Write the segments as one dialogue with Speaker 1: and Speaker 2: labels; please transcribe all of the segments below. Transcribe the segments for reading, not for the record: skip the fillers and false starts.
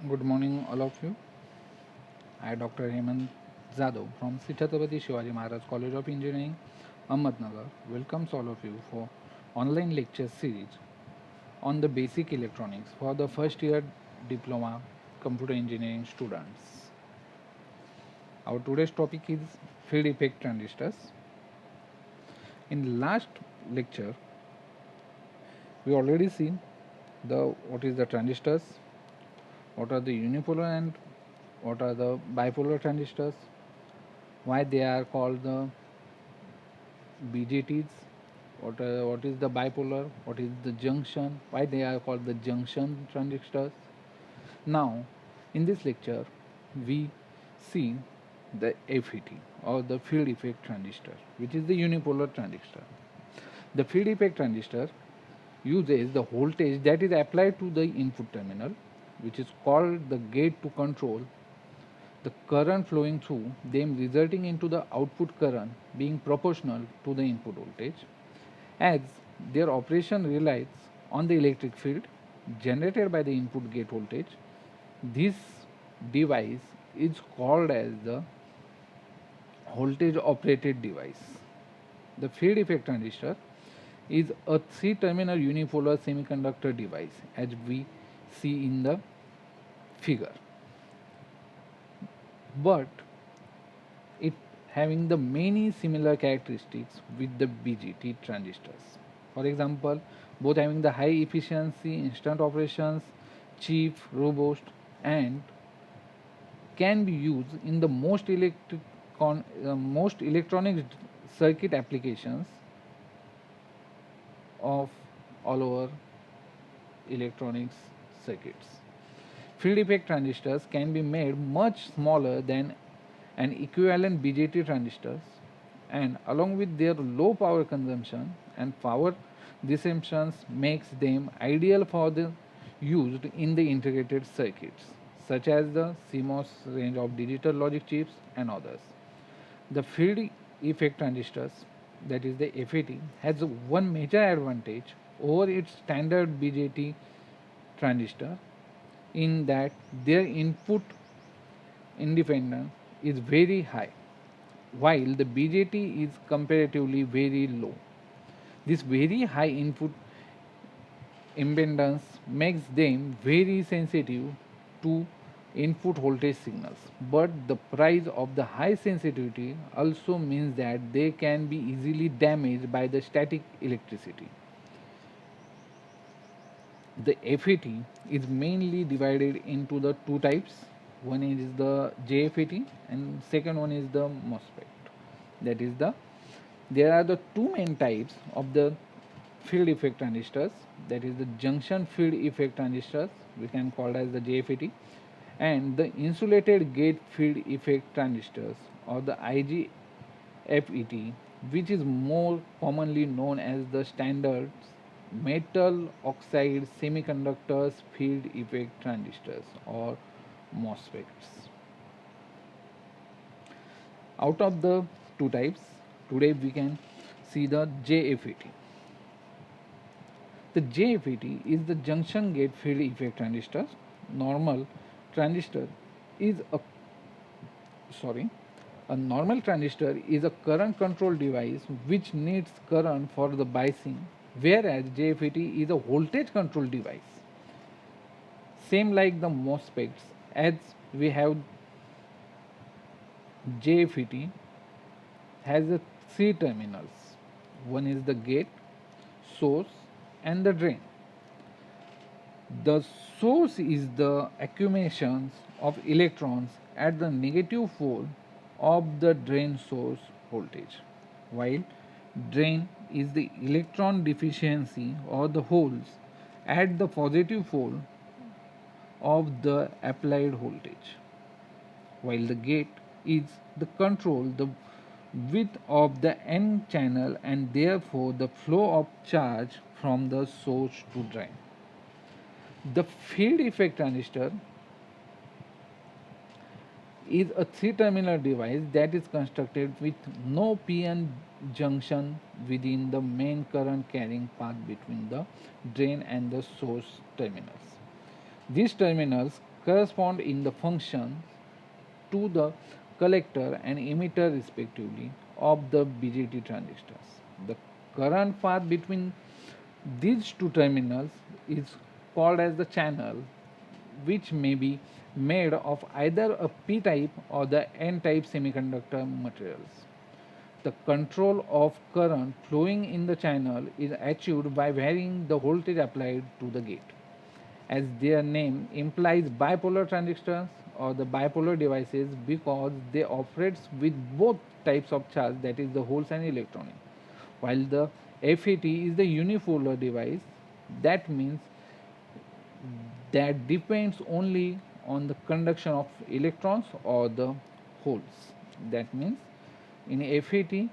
Speaker 1: Good morning, all of you. I, Dr. Hemant Zadav from Chhatrapati Shivaji Maharaj College of Engineering, Ahmednagar, welcomes all of you for online lecture series on the basic electronics for the first year diploma computer engineering students. Our today's topic is field effect transistors. In last lecture, we already seen the what is the transistors, what are the unipolar and what are the bipolar transistors, why they are called the BJTs, what is the bipolar, what is the junction, why they are called the junction transistors. Now, in this lecture, we see the FET or the field effect transistor, which is the unipolar transistor. The field effect transistor uses the voltage that is applied to the input terminal, which is called the gate to control the current flowing through them, resulting into the output current being proportional to the input voltage, as their operation relies on the electric field generated by the input gate voltage. This device is called as the voltage operated device. The field effect transistor is a three terminal unipolar semiconductor device as we see in the figure, but it having the many similar characteristics with the BJT transistors. For example, both having the high efficiency, instant operations, cheap, robust, and can be used in the most electronic circuit applications of all over electronics circuits. Field effect transistors can be made much smaller than an equivalent BJT transistors, and along with their low power consumption and power dissipations makes them ideal for the used in the integrated circuits such as the CMOS range of digital logic chips and others. The field effect transistors, that is the FET, has one major advantage over its standard BJT transistor in that their input independence is very high, while the BJT is comparatively very low. This very high input impedance makes them very sensitive to input voltage signals, but the price of the high sensitivity also means that they can be easily damaged by the static electricity. The FET is mainly divided into the two types. One is the JFET and second one is the MOSFET. That is the there are the two main types of the field effect transistors. That is the junction field effect transistors, we can call it as the JFET, and the insulated gate field effect transistors or the IGFET, which is more commonly known as the standard metal oxide semiconductors field effect transistors or MOSFETs. Out of the two types, today we can see the JFET. The JFET is the junction gate field effect transistor. Normal transistor is a sorry a normal transistor is a current control device which needs current for the biasing, whereas JFET is a voltage control device. Same like the MOSFETs, as we have JFET has a three terminals. One is the gate, source, and the drain. The source is the accumulations of electrons at the negative pole of the drain source voltage, while drain is the electron deficiency or the holes at the positive pole of the applied voltage, while the gate is the control the width of the n channel and therefore the flow of charge from the source to drain. The field effect transistor is a three terminal device that is constructed with no PN junction within the main current carrying path between the drain and the source terminals. These terminals correspond in the function to the collector and emitter respectively of the BJT transistors. The current path between these two terminals is called as the channel, which may be made of either a p-type or the n-type semiconductor materials. The control of current flowing in the channel is achieved by varying the voltage applied to the gate. As their name implies, bipolar transistors or the bipolar devices because they operate with both types of charge, that is the holes and electrons, while the FET is the unipolar device. That means that depends only on the conduction of electrons or the holes. That means in FET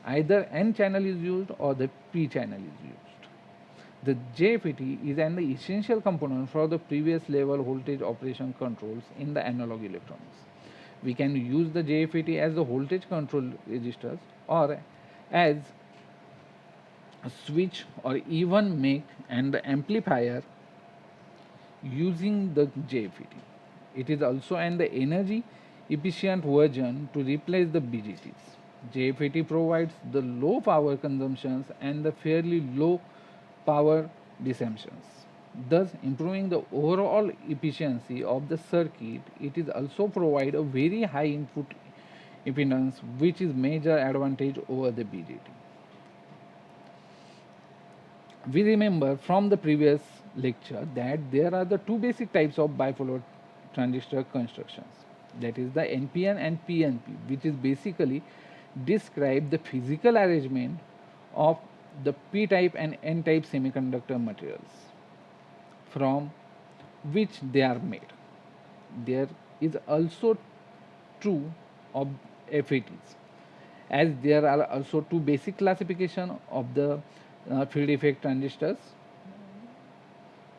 Speaker 1: either N channel is used or the P channel is used. The JFET is an essential component for the previous level voltage operation controls in the analog electronics. We can use the JFET as the voltage control registers or as a switch or even make and the amplifier using the JFET. It is also an energy efficient version to replace the BGTs. JFET provides the low power consumptions and the fairly low power disemptions, thus improving the overall efficiency of the circuit. It is also provide a very high input impedance, which is major advantage over the BJT. We remember from the previous lecture that there are the two basic types of bipolar transistor constructions, that is the NPN and PNP, which is basically describe the physical arrangement of the p-type and n-type semiconductor materials from which they are made. There is also true of FETs, as there are also two basic classification of the field effect transistors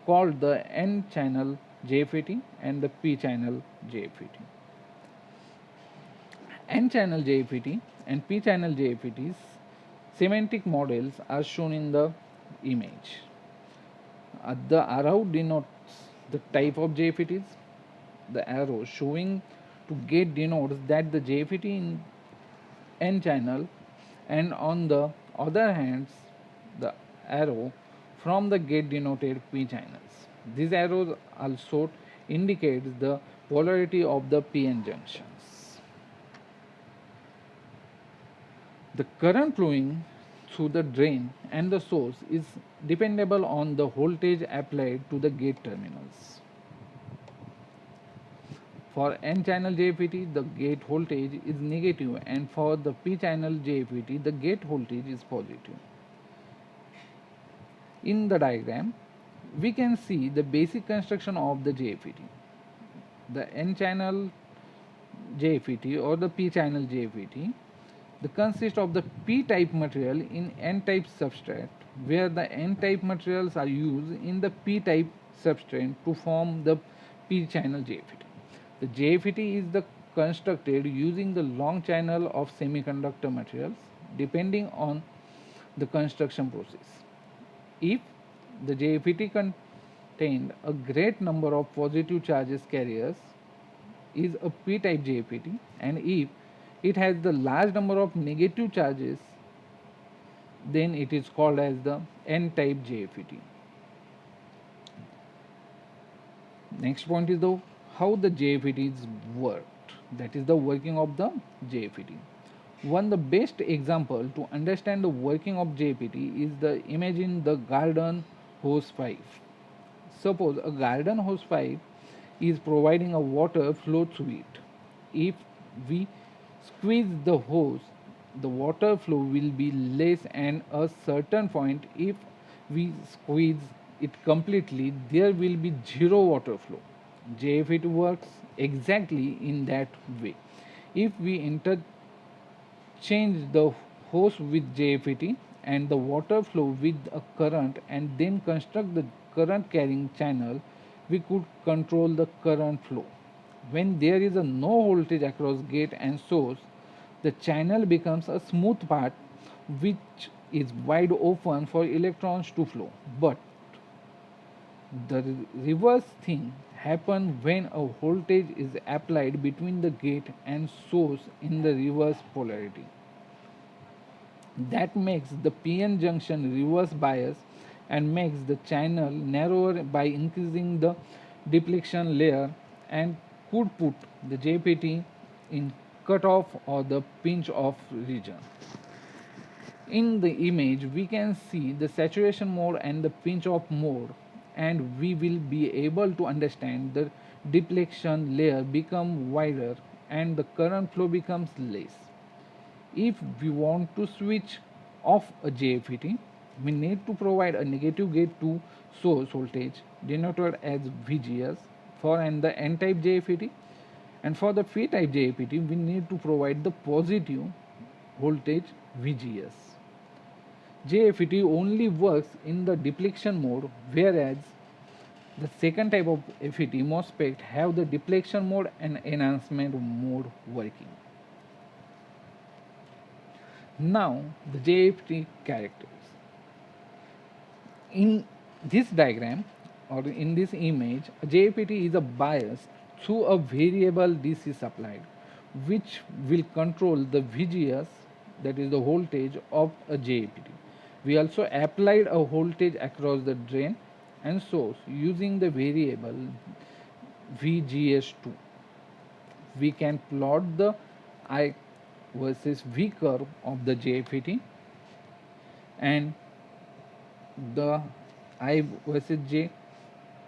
Speaker 1: called the N-channel JFET and the P-channel JFET. N-channel JFET and P-channel JFET's semantic models are shown in the image. The arrow denotes the type of JFETs. The arrow showing to gate denotes that the JFET in N channel, and on the other hand, the arrow from the gate denoted P channels. These arrows also indicates the polarity of the PN junctions. The current flowing through the drain and the source is dependable on the voltage applied to the gate terminals. For N-channel JFET, the gate voltage is negative, and for the P-channel JFET, the gate voltage is positive. In the diagram, we can see the basic construction of the JFET. The N-channel JFET or the P-channel JFET, the consist of the P-type material in N-type substrate, where the N-type materials are used in the P-type substrate to form the P-channel JFET. The JFET is constructed using the long channel of semiconductor materials depending on the construction process. If the JFET contained a great number of positive charges carriers, is a P-type JFET, and if it has the large number of negative charges, then it is called as the N-type JFET. Next point is the how the JFET is worked, that is the working of the JFET. One the best example to understand the working of JFET is the imagine the garden hose pipe. Suppose a garden hose pipe is providing a water flow through it. If we squeeze the hose, the water flow will be less, and a certain point if we squeeze it completely, there will be zero water flow. JFET works exactly in that way. If we interchange the hose with JFET and the water flow with a current and then construct the current carrying channel, we could control the current flow. When there is a no voltage across gate and source, the channel becomes a smooth path which is wide open for electrons to flow. But The reverse thing happens when a voltage is applied between the gate and source in the reverse polarity. That makes the PN junction reverse bias and makes the channel narrower by increasing the depletion layer and could put the JPT in cutoff or the pinch off region. In the image, we can see the saturation mode and the pinch off mode, and we will be able to understand the depletion layer become wider and the current flow becomes less. If we want to switch off a JFET, we need to provide a negative gate to source voltage denoted as VGS for the N-type JFET, and for the P-type JFET we need to provide the positive voltage VGS. JFET only works in the depletion mode, whereas the second type of FET MOSFET have the depletion mode and enhancement mode working. Now the JFET characters. In this diagram or in this image, a JFET is a bias through a variable DC supplied, which will control the VGS, that is the voltage of a JFET. We also applied a voltage across the drain and source using the variable VGS2. We can plot the I versus V curve of the JFET, and the I versus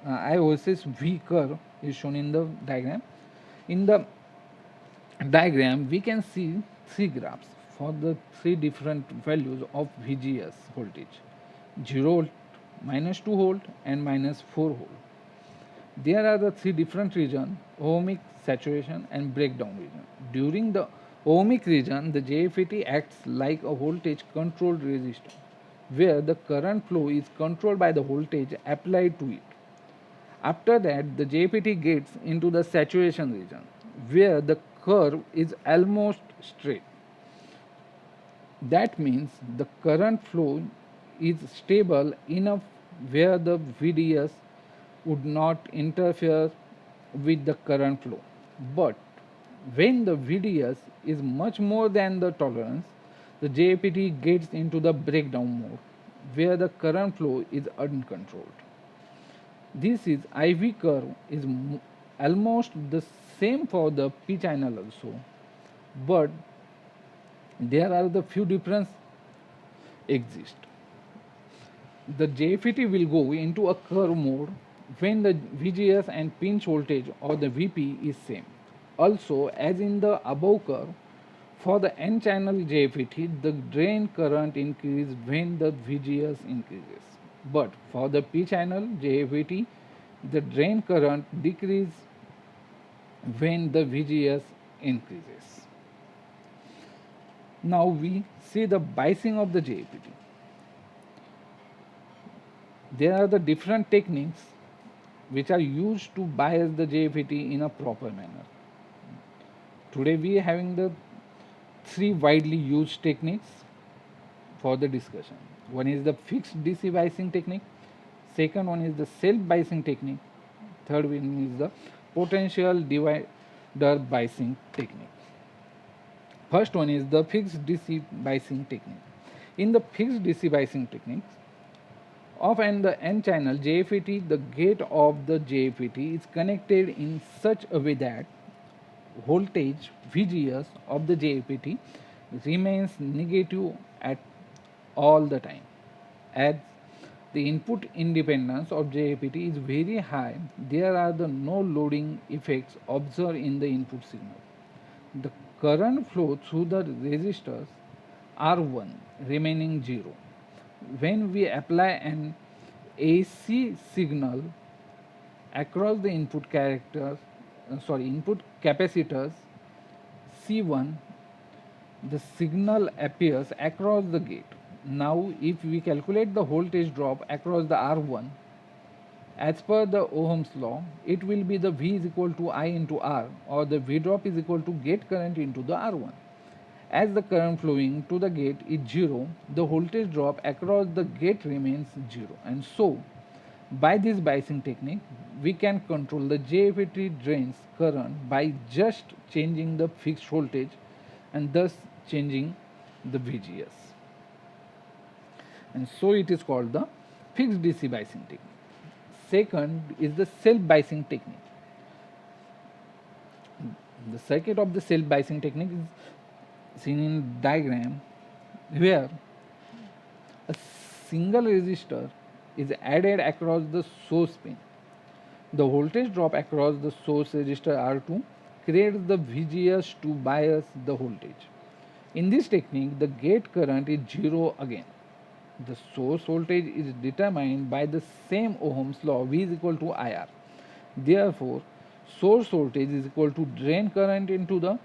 Speaker 1: I versus V curve is shown in the diagram. In the diagram, we can see three graphs for the three different values of VGS voltage: 0 volt, -2 volt, and -4 volt. There are the three different regions: ohmic, saturation, and breakdown region. During the ohmic region, the JFET acts like a voltage controlled resistor, where the current flow is controlled by the voltage applied to it. After that, the JFET gets into the saturation region, where the curve is almost straight. That means the current flow is stable enough where the VDS would not interfere with the current flow. But when the VDS is much more than the tolerance, the JFET gets into the breakdown mode, where the current flow is uncontrolled. This is IV curve is almost the same for the P channel also, but there are the few difference exist. The JFET will go into a curve mode when the VGS and pinch voltage or the VP is same. Also, as in the above curve, for the N channel JFET, the drain current increases when the VGS increases. But for the P channel JFET, the drain current decreases when the VGS increases. Now we see the biasing of the JFET. There are the different techniques which are used to bias the JFET in a proper manner. Today we are having the three widely used techniques for the discussion. One is the fixed DC biasing technique, second one is the self biasing technique, third one is the potential divider biasing technique. First one is the fixed DC biasing technique. In the fixed DC biasing technique, of the N channel JFET, the gate of the JFET is connected in such a way that voltage VGS of the JFET remains negative at all the time. As the input independence of JFET is very high, there are no loading effects observed in the input signal. The current flow through the resistors R1 remaining 0. When we apply an AC signal across the input capacitors C1, the signal appears across the gate. Now if we calculate the voltage drop across the R1, as per the Ohm's law, it will be the V is equal to I into R, or the V drop is equal to gate current into the R1. As the current flowing to the gate is 0, the voltage drop across the gate remains 0, and so By this biasing technique, we can control the JFET drains current by just changing the fixed voltage and thus changing the VGS. And so it is called the fixed DC biasing technique. Second is the self biasing technique. The circuit of the self biasing technique is seen in diagram where a single resistor is added across the source pin. The voltage drop across the source resistor R2 creates the VGS to bias the voltage. In this technique, the gate current is zero again. The source voltage is determined by the same Ohm's law, V is equal to IR. Therefore, source voltage is equal to drain current into the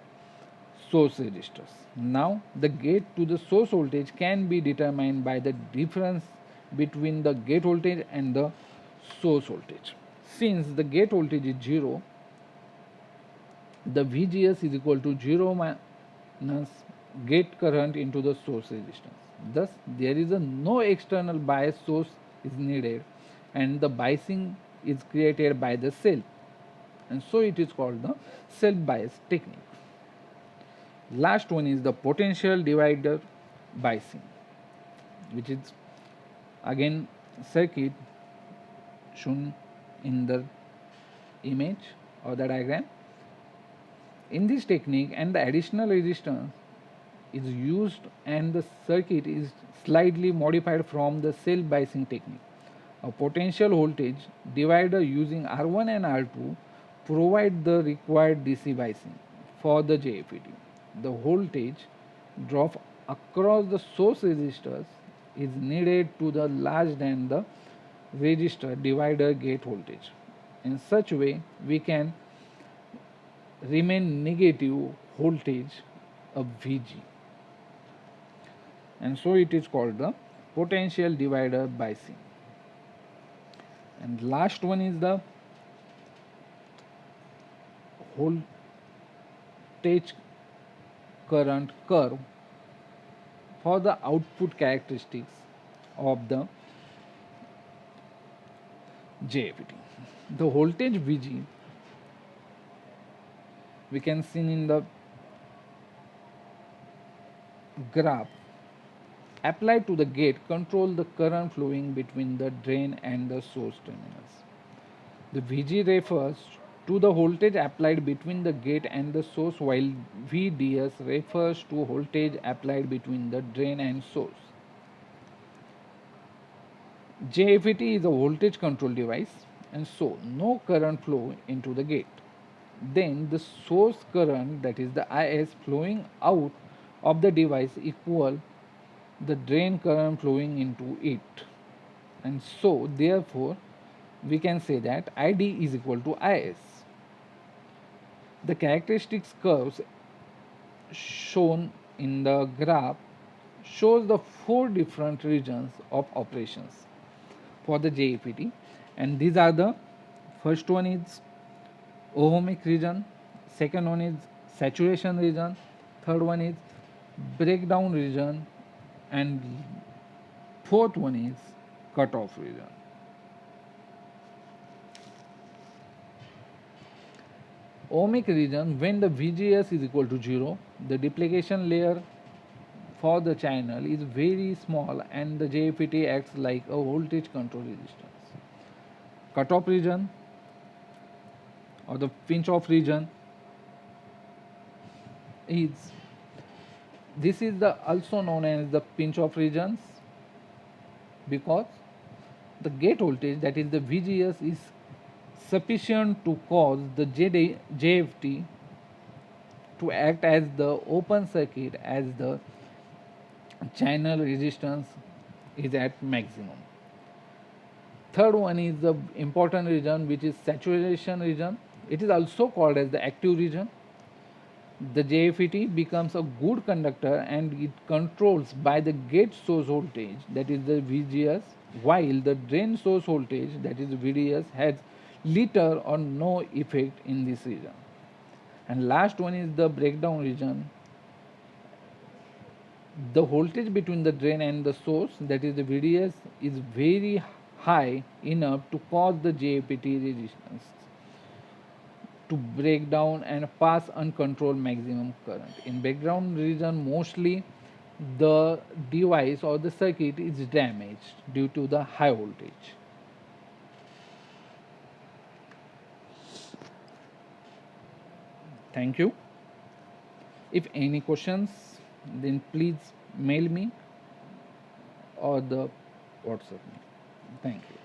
Speaker 1: source resistors. Now, the gate to the source voltage can be determined by the difference between the gate voltage and the source voltage. Since the gate voltage is 0, the VGS is equal to 0 minus gate current into the source resistance. Thus, there is no external bias source is needed and the biasing is created by the cell, and so it is called the self bias technique. Last one is the potential divider biasing, which is again circuit shown in the image or the diagram. In this technique, and the additional resistance is used and the circuit is slightly modified from the self biasing technique. A potential voltage divider using R1 and R2 provide the required DC biasing for the JFET. The voltage drop across the source resistors is needed to the large than the resistor divider gate voltage. In such way, we can remain negative voltage of VG, and so it is called the potential divider biasing. And last one is the voltage current curve for the output characteristics of the JFET. The voltage VG we can see in the graph applied to the gate control the current flowing between the drain and the source terminals. The VG refers to the voltage applied between the gate and the source, while VDS refers to voltage applied between the drain and source. JFET is a voltage control device, and so no current flow into the gate. Then the source current, that is the IS, flowing out of the device equal the drain current flowing into it, and so therefore we can say that ID is equal to IS. The characteristics curves shown in the graph shows the 4 different regions of operations for the JFET, and these are the first one is ohmic region, second one is saturation region, third one is breakdown region, and fourth one is cutoff region. Ohmic region, when the VGS is equal to 0, the duplication layer for the channel is very small and the JFET acts like a voltage control resistance. Cutoff region or the pinch off region is, this is the also known as the pinch off regions because the gate voltage, that is the VGS, is sufficient to cause the JFET to act as the open circuit as the channel resistance is at maximum. Third one is the important region, which is saturation region. It is also called as the active region. The JFET becomes a good conductor and it controls by the gate source voltage, that is the VGS, while the drain source voltage, that is VDS, has little or no effect in this region. And last one is the breakdown region. The voltage between the drain and the source, that is the VDS, is very high enough to cause the JPT resistance to break down and pass uncontrolled maximum current. In background region, mostly the device or the circuit is damaged due to the high voltage. Thank you. If any questions, then please mail me or the WhatsApp me. Thank you.